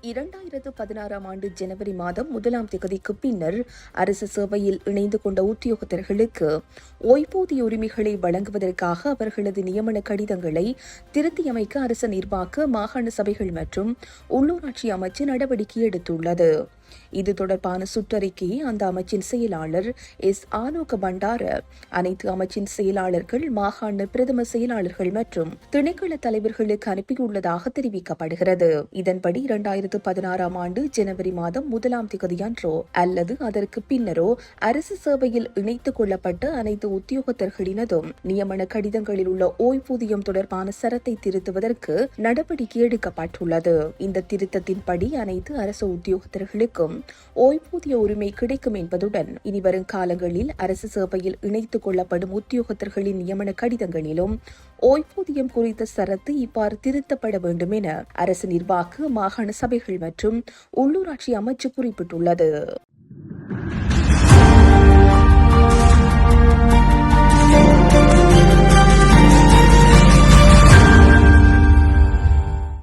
2016 ஆண்டு ஜனவரி மாதம் 1ஆம் தேதிக்கு பின்னர் அரசு சேவையில் இணைந்து கொண்ட உத்தியோகத்தர்களுக்கு ஓய்வூதிய உரிமைகளை வழங்குவதற்காக அவர்களது நியமன கடிதங்களை திருத்தியமைக்க அரச நிர்வாக மாகாண சபைகள் மற்றும் உள்ளூராட்சி அமைச்சு நடவடிக்கை எடுத்துள்ளது. இது தொடர்பான சுற்றறிக்கையை அந்த அமைச்சின் செயலாளர் எஸ். ஆலோக பண்டார, அனைத்து அமைச்சின் செயலாளர்கள், மாகாண பிரதம செயலாளர்கள் மற்றும் திணைக்கள தலைவர்களுக்கு அனுப்பியுள்ளதாக தெரிவிக்கப்படுகிறது. இதன்படி 2016 ஆண்டு ஜனவரி மாதம் 1ஆம் தேதியன்றோ அல்லது அதற்கு பின்னரோ அரசு சேவையில் இணைத்துக் கொள்ளப்பட்ட அனைத்து உத்தியோகத்தர்களினதும் நியமன கடிதங்களில் உள்ள ஓய்வூதியம் தொடர்பான சரத்தை திருத்துவதற்கு நடவடிக்கை எடுக்கப்பட்டுள்ளது. இந்த திருத்தத்தின்படி அனைத்து அரசு உத்தியோகத்தர்களுக்கும் ஓய்வூதிய உரிமை கிடைக்கும் என்பதுடன் இனிவரும் காலங்களில் அரசு சேவையில் இணைத்துக் கொள்ளப்படும் உத்தியோகத்தர்களின் நியமன கடிதங்களிலும் ஓய்வூதியம் குறித்த சரத்து இவ்வாறு திருத்தப்பட வேண்டும் என அரசு நிர்வாக மாகாண சபைகள் மற்றும் உள்ளூராட்சி அமைச்சு குறிப்பிட்டுள்ளது.